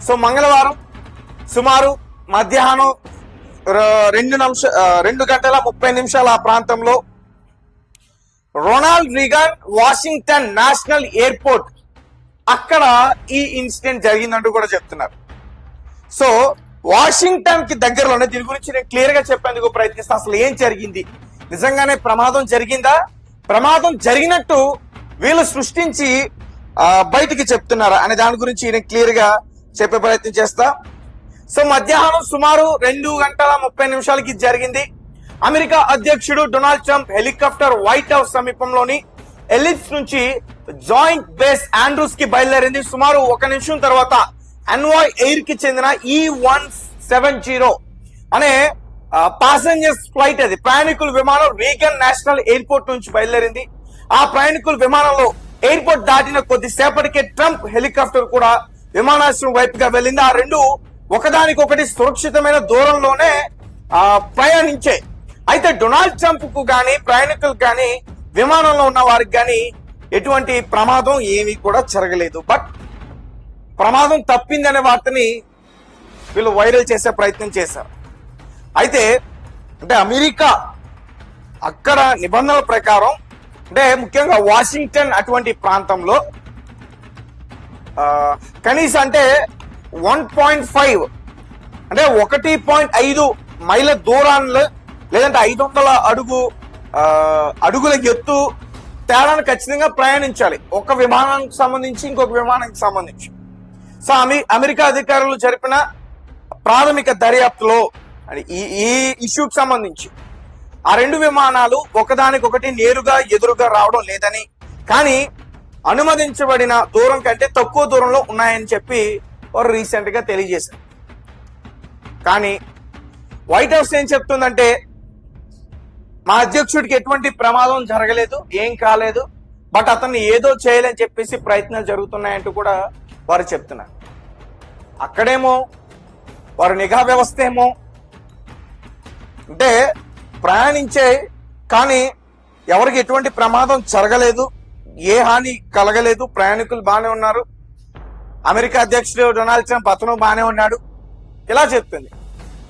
So మంగళవారం సుమారు మధ్యాహ్నం 2 గంటల 30 నిమిషాల ఆ ప్రాంతంలో Ronald Reagan Washington national airport అక్కడ ఈ ఇన్సిడెంట్ జరిగిందంటూ కూడా చెప్తున్నారు. సో వాషింగ్టన్ కి దగ్గరలోనే దీని గురించి నేను క్లియర్ గా చెప్పేందుకు ప్రయత్నిస్తా. అసలు ఏం జరిగింది, నిజంగానే ప్రమాదం జరిగిందా, ప్రమాదం జరిగినట్టు వీళ్ళు సృష్టించి బయటికి చెప్తున్నారా అనే దాని గురించి నేను క్లియర్ గా చెప్పే ప్రయత్నం చేస్తా. సో మధ్యాహ్నం సుమారు 2 గంటల 30 నిమిషాలకి జరిగింది. అమెరికా అధ్యక్షుడు Donald Trump helicopter white house సమీపంలోని ఎలిప్స్ నుంచి జాయింట్ బేస్ ఆండ్రూస్ కి బయలుదేరింది. సుమారు 1 నిమిషం తర్వాత అన్వాయ్ ఎయిర్ కి చెందిన E-170 అనే ప్యాసింజర్స్ ఫ్లైట్, అది ప్రయాణికుల విమానం రీగన్ నేషనల్ ఎయిర్పోర్ట్ నుంచి బయలుదేరింది. ఆ ప్రయాణికుల విమానంలో ఎయిర్పోర్ట్ దాటిన కొద్దిసేపటికే ట్రంప్ హెలికాప్టర్ కూడా విమానాశ్రయం వైపుగా వెళ్ళింది. ఆ రెండు ఒకదానికొకటి సురక్షితమైన దూరంలోనే ప్రయాణించే. అయితే డొనాల్డ్ ట్రంప్ కు గాని ప్రయాణికులకు గాని విమానంలో ఉన్న వారికి గాని ఎటువంటి ప్రమాదం ఏమీ కూడా జరగలేదు. బట్ ప్రమాదం తప్పిందనే వార్తని వీళ్ళు వైరల్ చేసే ప్రయత్నం చేశారు. అయితే అంటే అమెరికా అక్కడ నిబంధనల ప్రకారం అంటే ముఖ్యంగా వాషింగ్టన్ అటువంటి ప్రాంతంలో కనీసం అంటే 1.5 అంటే 1.5 మైళ్ళ దూరాన్ని లేదంటే 500 అడుగుల ఎత్తు తేడాను ఖచ్చితంగా ప్రయాణించాలి ఒక విమానానికి సంబంధించి ఇంకొక విమానానికి సంబంధించి. సో అమెరికా అధికారులు జరిపిన ప్రాథమిక దర్యాప్తులో ఈ ఇష్యూకి సంబంధించి ఆ రెండు విమానాలు ఒకదానికొకటి నేరుగా ఎదురుగా రావడం లేదని, కానీ అనుమతించబడిన దూరం కంటే తక్కువ దూరంలో ఉన్నాయని చెప్పి వారు రీసెంట్ గా తెలియజేశారు. కానీ వైట్ హౌస్ ఏం చెప్తుందంటే మా అధ్యక్షుడికి ఎటువంటి ప్రమాదం జరగలేదు, ఏం కాలేదు, బట్ అతన్ని ఏదో చేయాలని చెప్పేసి ప్రయత్నాలు జరుగుతున్నాయంటూ కూడా వారు చెప్తున్నారు. అక్కడేమో వారు నిఘా వ్యవస్థ ఏమో అంటే ప్రయాణించే కానీ ఎవరికి ఎటువంటి ప్రమాదం జరగలేదు, ఏ హాని కలగలేదు, ప్రయాణికులు బాగానే ఉన్నారు, అమెరికా అధ్యక్షుడు డొనాల్డ్ ట్రంప్ అతను బాగానే ఉన్నాడు ఇలా చెప్తుంది.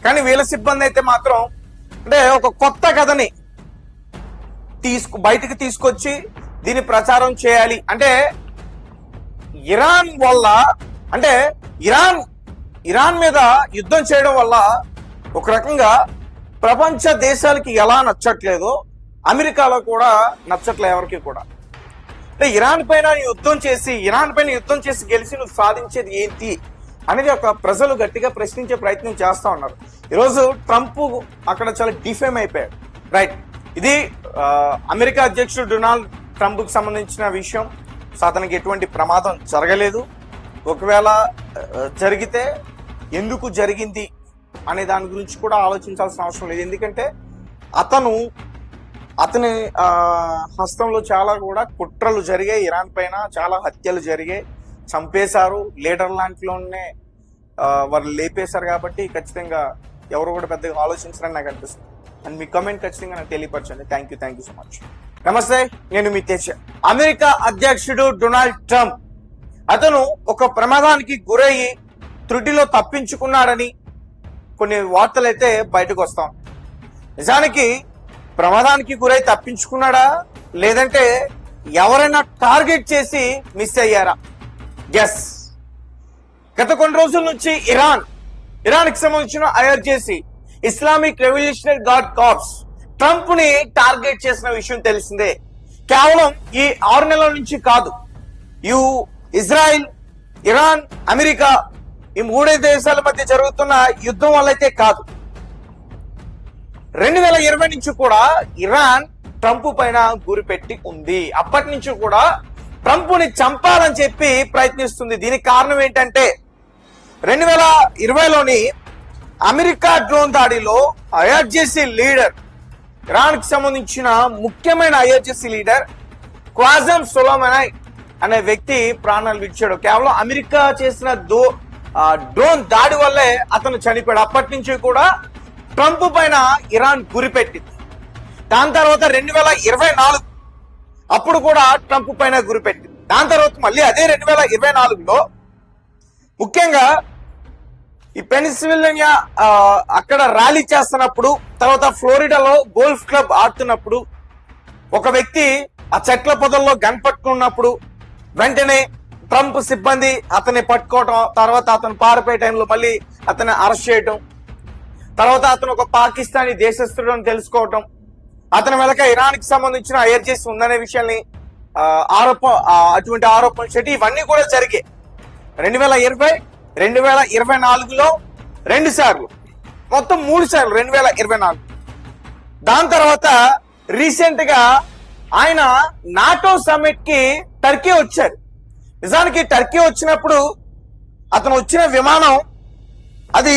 కానీ వీళ్ళ సిబ్బంది అయితే మాత్రం అంటే ఒక కొత్త కథని బయటికి తీసుకొచ్చి దీన్ని ప్రచారం చేయాలి. అంటే ఇరాన్ వల్ల అంటే ఇరాన్ మీద యుద్ధం చేయడం వల్ల ఒక రకంగా ప్రపంచ దేశాలకి ఎలా నచ్చట్లేదో అమెరికాలో కూడా నచ్చట్లే ఎవరికి కూడా. అంటే ఇరాన్ పైన యుద్ధం చేసి గెలిచి నువ్వు సాధించేది ఏంటి అనేది ఒక ప్రజలు గట్టిగా ప్రశ్నించే ప్రయత్నం చేస్తా ఉన్నారు. ఈరోజు ట్రంప్ అక్కడ చాలా డిఫేమ్ అయిపోయాడు. రైట్, ఇది అమెరికా అధ్యక్షుడు డొనాల్డ్ ట్రంప్ కి సంబంధించిన విషయం. సో అతనికి ఎటువంటి ప్రమాదం జరగలేదు. ఒకవేళ జరిగితే ఎందుకు జరిగింది అనే దాని గురించి కూడా ఆలోచించాల్సిన అవసరం లేదు. ఎందుకంటే అతని హస్తంలో చాలా కూడా కుట్రలు జరిగాయి, ఇరాన్ పైన చాలా హత్యలు జరిగాయి, చంపేశారు, లీడర్ లాంటిలోనే వాళ్ళు లేపేశారు. కాబట్టి ఖచ్చితంగా ఎవరు కూడా పెద్దగా ఆలోచించారని నాకు అనిపిస్తుంది. అండ్ మీ కమెంట్ ఖచ్చితంగా నాకు తెలియపరచండి. Thank you so much. నమస్తే, నేను మీ తేజ. అమెరికా అధ్యక్షుడు డొనాల్డ్ ట్రంప్ అతను ఒక ప్రమాదానికి గురయ్యి త్రుటిలో తప్పించుకున్నాడని కొన్ని వార్తలు అయితే బయటకు వస్తాం. నిజానికి ప్రమాదానికి గురై తప్పించుకున్నాడా లేదంటే ఎవరైనా టార్గెట్ చేసి మిస్ అయ్యారా? ఎస్, గత కొన్ని రోజుల నుంచి ఇరాన్ కి సంబంధించిన IRGC Islamic revolutionary gourd corps Trump ని టార్గెట్ చేసిన విషయం తెలిసిందే. కేవలం ఈ 6 నెలల నుంచి కాదు, ఇజ్రాయిల్, ఇరాన్, అమెరికా ఈ 3 దేశాల మధ్య జరుగుతున్న యుద్ధం వల్ల అయితే కాదు, 2020 నుంచి కూడా ఇరాన్ ట్రంప్ పైన గురిపెట్టి ఉంది. అప్పటి నుంచి కూడా ట్రంప్ ని చంపాలని చెప్పి ప్రయత్నిస్తుంది. దీనికి కారణం ఏంటంటే 2020లోని అమెరికా డ్రోన్ దాడిలో IRGC లీడర్, ఇరాన్ కి సంబంధించిన ముఖ్యమైన IRGC లీడర్ క్వాజం సొలొమనీ అనే వ్యక్తి ప్రాణాలు విడిచాడు. కేవలం అమెరికా చేసిన డ్రోన్ దాడి వల్లే అతను చనిపోయాడు. అప్పటి నుంచి కూడా ట్రంప్ పైన ఇరాన్ గురిపెట్టింది. దాని తర్వాత 2024 అప్పుడు కూడా ట్రంప్ పైన గురిపెట్టింది. దాని తర్వాత మళ్ళీ అదే 2024లో ముఖ్యంగా ఈ పెన్సిల్వేనియా అక్కడ ర్యాలీ చేస్తున్నప్పుడు, తర్వాత ఫ్లోరిడాలో గోల్ఫ్ క్లబ్ ఆడుతున్నప్పుడు ఒక వ్యక్తి ఆ చెట్ల పొదల్లో గన్ పట్టుకున్నప్పుడు వెంటనే ట్రంప్ సిబ్బంది అతన్ని పట్టుకోవటం, తర్వాత అతను పారిపోయే టైంలో మళ్ళీ అతన్ని అరెస్ట్ చేయటం, తర్వాత అతను ఒక పాకిస్తానీ దేశస్థుడు అని తెలుసుకోవటం, అతని వెనక ఇరాన్ కి సంబంధించిన ఎయిర్ ఉందనే విషయాన్ని అటువంటి ఆరోపణలు చేయటం, ఇవన్నీ కూడా జరిగాయి 2020, 2024లో 2 సార్లు, మొత్తం 3 సార్లు 2024. దాని తర్వాత రీసెంట్ గా ఆయన నాటో సమ్మిట్ కి టర్కీ వచ్చారు. నిజానికి టర్కీ వచ్చినప్పుడు అతను వచ్చిన విమానం అది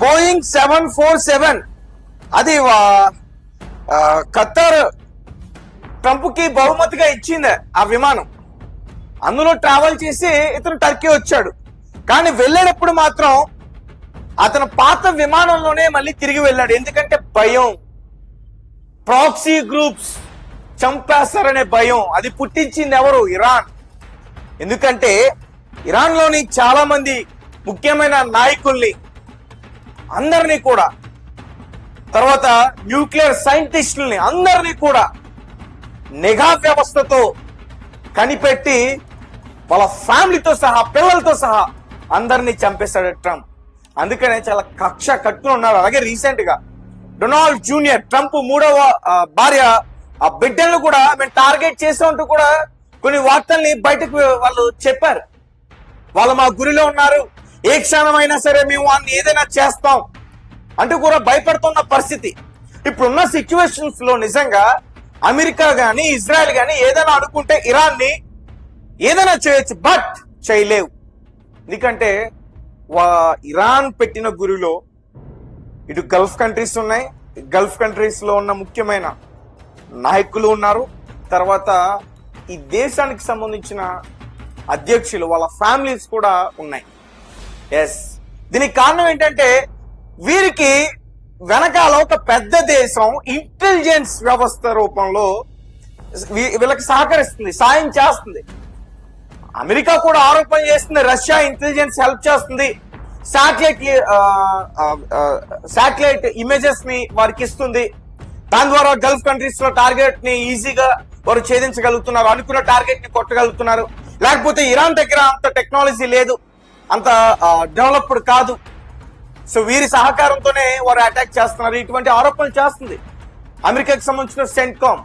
బోయింగ్ 747, అది ఖత్తర్ ట్రంప్ కి బహుమతిగా ఇచ్చింది ఆ విమానం. అందులో ట్రావెల్ చేసి ఇతను టర్కీ వచ్చాడు. కానీ వెళ్ళేటప్పుడు మాత్రం అతను పాత విమానంలోనే మళ్ళీ తిరిగి వెళ్ళాడు. ఎందుకంటే భయం, ప్రాక్సీ గ్రూప్స్ చంపేస్తారనే భయం. అది పుట్టించింది ఎవరు? ఇరాన్. ఎందుకంటే ఇరాన్ లోని చాలా మంది ముఖ్యమైన నాయకుల్ని అందరినీ కూడా, తర్వాత న్యూక్లియర్ సైంటిస్టుల్ని అందరినీ కూడా నిఘా వ్యవస్థతో కనిపెట్టి వాళ్ళ ఫ్యామిలీతో సహా, పిల్లలతో సహా అందరినీ చంపేశాడు ట్రంప్. అందుకనే చాలా కక్ష కట్టుకుని ఉన్నారు. అలాగే రీసెంట్ గా డొనాల్డ్ జూనియర్, ట్రంప్ 3వ భార్య, ఆ బిడ్డలను కూడా మేము టార్గెట్ చేసామంటూ కూడా కొన్ని వార్తల్ని బయటకు వాళ్ళు చెప్పారు. వాళ్ళు మా గురిలో ఉన్నారు, ఏ క్షణమైనా సరే మేము వాళ్ళని ఏదైనా చేస్తాం అంటూ కూడా భయపడుతున్న పరిస్థితి. ఇప్పుడున్న సిచ్యువేషన్స్ లో నిజంగా అమెరికా గాని, ఇజ్రాయెల్ గాని ఏదైనా అనుకుంటే ఇరాన్ ని ఏదైనా చేయొచ్చు, బట్ చేయలేవు. ఎందుకంటే ఇరాన్ పెట్టిన గురిలో ఇటు గల్ఫ్ కంట్రీస్ ఉన్నాయి, గల్ఫ్ కంట్రీస్ లో ఉన్న ముఖ్యమైన నాయకులు ఉన్నారు, తర్వాత ఈ దేశానికి సంబంధించిన అధ్యక్షులు వాళ్ళ ఫ్యామిలీస్ కూడా ఉన్నాయి. ఎస్, దీనికి కారణం ఏంటంటే వీరికి వెనకాల ఒక పెద్ద దేశం ఇంటెలిజెన్స్ వ్యవస్థ రూపంలో వీళ్ళకి సహకరిస్తుంది, సాయం చేస్తుంది. అమెరికా కూడా ఆరోపణ చేస్తుంది రష్యా ఇంటెలిజెన్స్ హెల్ప్ చేస్తుంది, శాటిలైట్ ఇమేజెస్ ని వారికి ఇస్తుంది, దాని ద్వారా గల్ఫ్ కంట్రీస్ లో టార్గెట్ ని ఈజీగా వారు ఛేదించగలుగుతున్నారు, అనుకున్న టార్గెట్ ని కొట్టగలుగుతున్నారు. లేకపోతే ఇరాన్ దగ్గర అంత టెక్నాలజీ లేదు, అంత డెవలప్డ్ కాదు. సో వీరి సహకారంతోనే వారు అటాక్ చేస్తున్నారు. ఇటువంటి ఆరోపణలు చేస్తుంది అమెరికాకి సంబంధించిన సెంట్కామ్.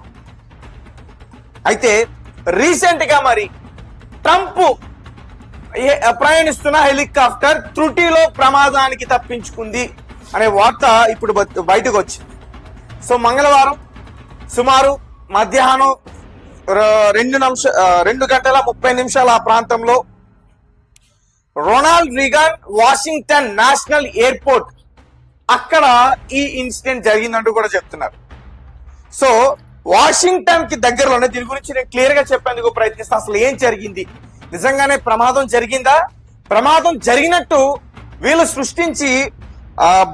అయితే రీసెంట్ గా మరి ట్రంప్ ప్రయాణిస్తున్న హెలికాప్టర్ త్రుటిలో ప్రమాదానికి తప్పించుకుంది అనే వార్త ఇప్పుడు బయటకు వచ్చింది. సో మంగళవారం సుమారు మధ్యాహ్నం 2:30 ఆ ప్రాంతంలో Ronald Reagan Washington national airport అక్కడ ఈ ఇన్సిడెంట్ జరిగిందంటూ కూడా చెప్తున్నారు. సో వాషింగ్టన్ కి దగ్గరలోనే దీని గురించి నేను క్లియర్ గా చెప్పేందుకు ప్రయత్నిస్తా. అసలు ఏం జరిగింది, నిజంగానే ప్రమాదం జరిగిందా, ప్రమాదం జరిగినట్టు వీళ్ళు సృష్టించి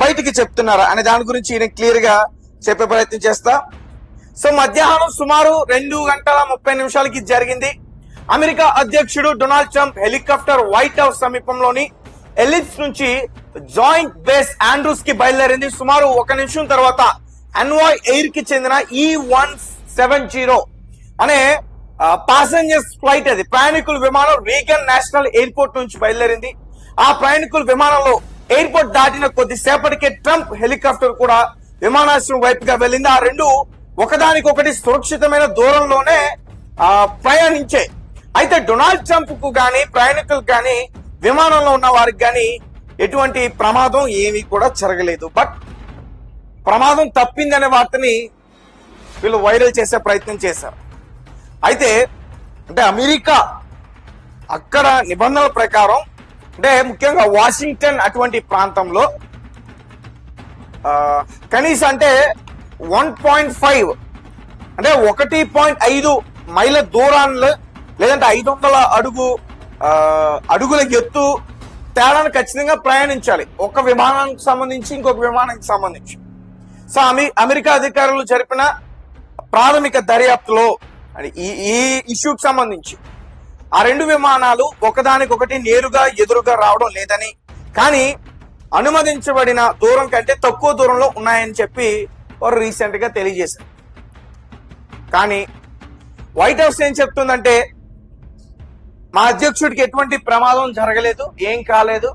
బయటికి చెప్తున్నారా అనే దాని గురించి నేను క్లియర్ గా చెప్పే ప్రయత్నం చేస్తా. సో మధ్యాహ్నం సుమారు 2:30 జరిగింది. అమెరికా అధ్యక్షుడు Donald Trump helicopter white house సమీపంలోని ఎలిప్స్ నుంచి జాయింట్ బేస్ ఆండ్రూస్ కి బయలుదేరింది. సుమారు 1 నిమిషం తర్వాత అన్వాయ్ ఎయిర్ కి చెందిన E-170 అనే పాసెంజర్స్ ఫ్లైట్, అది ప్రయాణికుల విమానం రీగన్ నేషనల్ ఎయిర్పోర్ట్ నుంచి బయలుదేరింది. ఆ ప్రయాణికుల విమానంలో ఎయిర్పోర్ట్ దాటిన కొద్దిసేపటికే ట్రంప్ హెలికాప్టర్ కూడా విమానాశ్రయం వైపుగా వెళ్ళింది. ఆ రెండు ఒకదానికొకటి సురక్షితమైన దూరంలోనే ప్రయాణించాయి. అయితే డొనాల్డ్ ట్రంప్ కు గాని, ప్రయాణికులకు గాని, విమానంలో ఉన్న వారికి గాని ఎటువంటి ప్రమాదం ఏమీ కూడా జరగలేదు. బట్ ప్రమాదం తప్పిందనే వార్తని వీళ్ళు వైరల్ చేసే ప్రయత్నం చేశారు. అయితే అంటే అమెరికా అక్కడ నిబంధనల ప్రకారం, అంటే ముఖ్యంగా వాషింగ్టన్ అటువంటి ప్రాంతంలో కనీసం అంటే 1.5 అంటే 1.5 మైళ్ళ దూరాన్ని, లేదంటే 500 అడుగుల ఎత్తు తేడాను ఖచ్చితంగా ప్రయాణించాలి ఒక విమానానికి సంబంధించి ఇంకొక విమానానికి సంబంధించి. సో అమెరికా అధికారులు జరిపిన ప్రాథమిక దర్యాప్తులో ఈ ఇష్యూకి సంబంధించి ఆ రెండు విమానాలు ఒకదానికొకటి నేరుగా ఎదురుగా రావడం లేదని, కానీ అనుమతించబడిన దూరం కంటే తక్కువ దూరంలో ఉన్నాయని చెప్పి వారు రీసెంట్ గా తెలియజేశారు. కానీ వైట్ హౌస్ ఏం చెప్తుందంటే మా అధ్యక్షుడికి ఎటువంటి ప్రమాదం జరగలేదు, ఏం కాలేదు,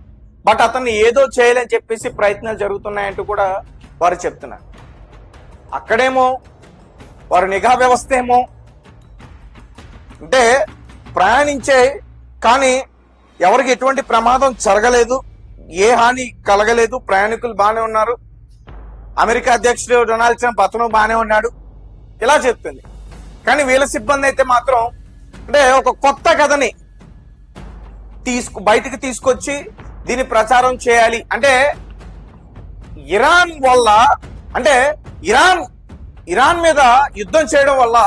బట్ అతన్ని ఏదో చేయాలని చెప్పేసి ప్రయత్నాలు జరుగుతున్నాయంటూ కూడా వారు చెప్తున్నారు. అక్కడేమో వారు నిఘా వ్యవస్థ ఏమో అంటే ప్రయాణించే కానీ ఎవరికి ఎటువంటి ప్రమాదం జరగలేదు, ఏ హాని కలగలేదు, ప్రయాణికులు బాగానే ఉన్నారు, అమెరికా అధ్యక్షుడు డొనాల్డ్ ట్రంప్ అతను బాగానే ఉన్నాడు, ఇలా చెప్తుంది. కానీ వీళ్ళ సిబ్బంది అయితే మాత్రం అంటే ఒక కొత్త కథని బయటికి తీసుకొచ్చి దీన్ని ప్రచారం చేయాలి. అంటే ఇరాన్ వల్ల అంటే ఇరాన్ మీద యుద్ధం చేయడం వల్ల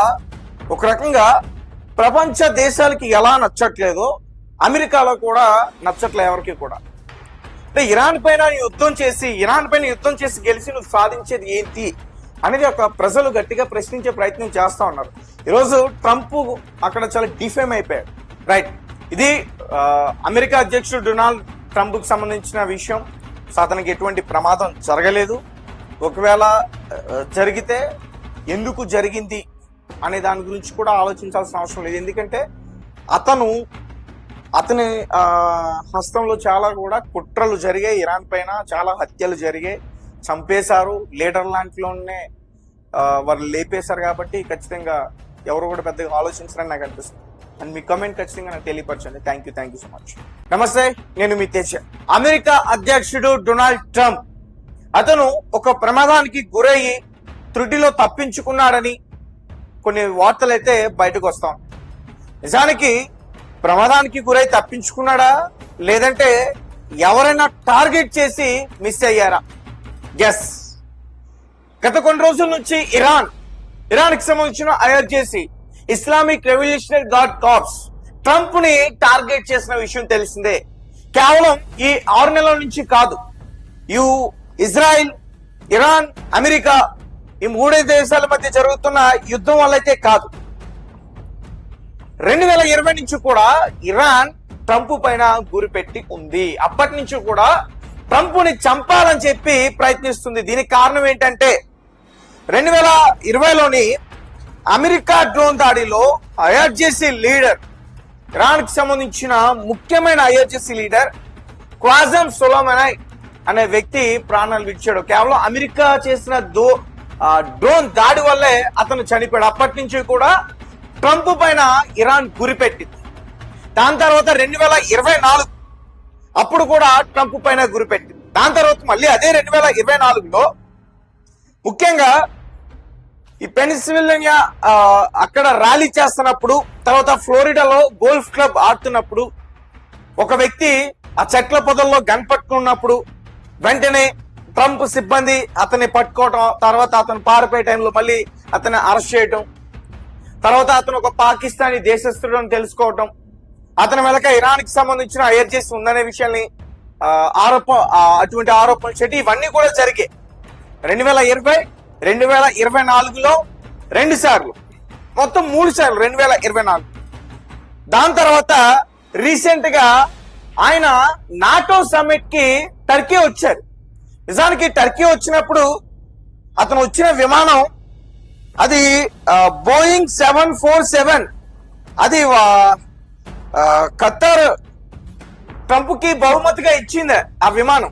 ఒక రకంగా ప్రపంచ దేశాలకి ఎలా నచ్చట్లేదో అమెరికాలో కూడా నచ్చట్లేదు ఎవరికి కూడా. అంటే ఇరాన్ పైన యుద్ధం చేసి గెలిచి నువ్వు సాధించేది ఏంటి అనేది ఒక ప్రజలు గట్టిగా ప్రశ్నించే ప్రయత్నం చేస్తా ఉన్నారు. ఈరోజు ట్రంప్ అక్కడ చాలా డిఫేమ్ అయిపోయాడు. రైట్, ఇది అమెరికా అధ్యక్షుడు డొనాల్డ్ ట్రంప్ కు సంబంధించిన విషయం. సో అతనికి ఎటువంటి ప్రమాదం జరగలేదు. ఒకవేళ జరిగితే ఎందుకు జరిగింది అనే దాని గురించి కూడా ఆలోచించాల్సిన అవసరం లేదు. ఎందుకంటే అతని హస్తంలో చాలా కూడా కుట్రలు జరిగాయి, ఇరాన్ పైన చాలా హత్యలు జరిగాయి, చంపేశారు, లీడర్ లాంటిలోనే వారు లేపేశారు. కాబట్టి ఖచ్చితంగా ఎవరు కూడా పెద్దగా ఆలోచించారని నాకు అనిపిస్తుంది. అండ్ మీ కమెంట్ ఖచ్చితంగా నాకు తెలియపరచండి. Thank you so much. నమస్తే, నేను మీ తేజ. అమెరికా అధ్యక్షుడు డొనాల్డ్ ట్రంప్ అతను ఒక ప్రమాదానికి గురయ్యి త్రుటిలో తప్పించుకున్నాడని కొన్ని వార్తలు అయితే బయటకు వస్తాం. నిజానికి ప్రమాదానికి గురై తప్పించుకున్నాడా లేదంటే ఎవరైనా టార్గెట్ చేసి మిస్ అయ్యారా? ఎస్, గత కొన్ని రోజుల నుంచి ఇరాన్ కి సంబంధించిన IRGC Islamic revolutionary gourd corps Trump ని టార్గెట్ చేసిన విషయం తెలిసిందే. కేవలం ఈ 6 నెలల నుంచి కాదు, ఇజ్రాయిల్, ఇరాన్, అమెరికా ఈ 3 దేశాల మధ్య జరుగుతున్న యుద్ధం వల్ల అయితే కాదు, 2020 నుంచి కూడా ఇరాన్ ట్రంప్ పైన గురిపెట్టి ఉంది. అప్పటి నుంచి కూడా ట్రంప్ ని చంపాలని చెప్పి ప్రయత్నిస్తుంది. దీనికి కారణం ఏంటంటే 2020లోని అమెరికా డ్రోన్ దాడిలో ఐఆర్జేసీ లీడర్, ఇరాన్ కి సంబంధించిన ముఖ్యమైన ఐఆర్జేసీ లీడర్ క్వాజం సొలొమనీ అనే వ్యక్తి ప్రాణాలు విడిచాడు. కేవలం అమెరికా చేసిన డ్రోన్ దాడి వల్లే అతను చనిపోయాడు. అప్పటి నుంచి కూడా ట్రంప్ పైన ఇరాన్ గురిపెట్టింది. దాని తర్వాత 2024 అప్పుడు కూడా ట్రంప్ పైన గురిపెట్టింది. దాని తర్వాత మళ్ళీ అదే 2024లో ముఖ్యంగా ఈ పెన్సిల్వేనియా అక్కడ ర్యాలీ చేస్తున్నప్పుడు, తర్వాత ఫ్లోరిడాలో గోల్ఫ్ క్లబ్ ఆడుతున్నప్పుడు ఒక వ్యక్తి ఆ చెట్ల పొదల్లో గన్ పట్టుకున్నప్పుడు వెంటనే ట్రంప్ సిబ్బంది అతన్ని పట్టుకోవటం, తర్వాత అతను పారిపోయే టైంలో మళ్ళీ అతన్ని అరెస్ట్ చేయటం, తర్వాత అతను ఒక పాకిస్తానీ దేశస్థుడు అని తెలుసుకోవటం, అతని వెనక ఇరాన్ కి సంబంధించిన ఐఆర్జేసీ ఉందనే విషయాన్ని అటువంటి ఆరోపణలు చేయటం, ఇవన్నీ కూడా జరిగాయి. 2020, 2024లో 2 సార్లు, మొత్తం 3 సార్లు 2024. దాని తర్వాత రీసెంట్ గా ఆయన నాటో సమ్మిట్ కి టర్కీ వచ్చారు. నిజానికి టర్కీ వచ్చినప్పుడు అతను వచ్చిన విమానం అది బోయింగ్ 747, అది ఖత్తర్ ట్రంప్ కి బహుమతిగా ఇచ్చింది ఆ విమానం.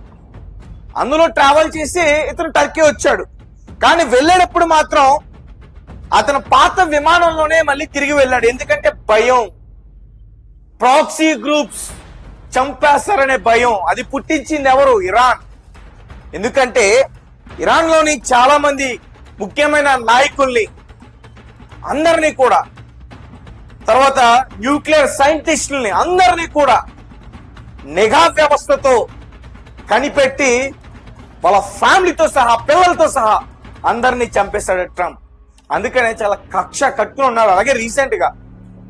అందులో ట్రావెల్ చేసి ఇతను టర్కీ వచ్చాడు. కానీ వెళ్ళేటప్పుడు మాత్రం అతను పాత విమానంలోనే మళ్ళీ తిరిగి వెళ్ళాడు. ఎందుకంటే భయం, ప్రాక్సీ గ్రూప్స్ చంపేస్తారనే భయం. అది పుట్టించింది ఎవరు? ఇరాన్. ఎందుకంటే ఇరాన్ లోని చాలా మంది ముఖ్యమైన నాయకుల్ని అందరినీ కూడా, తర్వాత న్యూక్లియర్ సైంటిస్టుల్ని అందరినీ కూడా నిఘా వ్యవస్థతో కనిపెట్టి వాళ్ళ ఫ్యామిలీతో సహా, పిల్లలతో సహా అందరినీ చంపేశాడు ట్రంప్. అందుకనే చాలా కక్ష కట్టుకుని ఉన్నాడు. అలాగే రీసెంట్ గా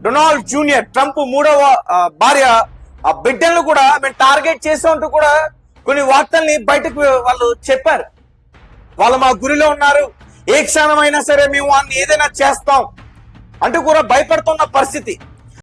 డొనాల్డ్ జూనియర్, ట్రంప్ 3వ భార్య ఆ బిడ్డలను కూడా మేము టార్గెట్ చేసామంటూ కూడా కొన్ని వార్తల్ని బయటకు వాళ్ళు చెప్పారు. వాళ్ళు మా గురిలో ఉన్నారు, ఏ క్షణమైనా సరే మేము వాళ్ళని ఏదైనా చేస్తాం అంటూ కూడా భయపడుతున్న పరిస్థితి.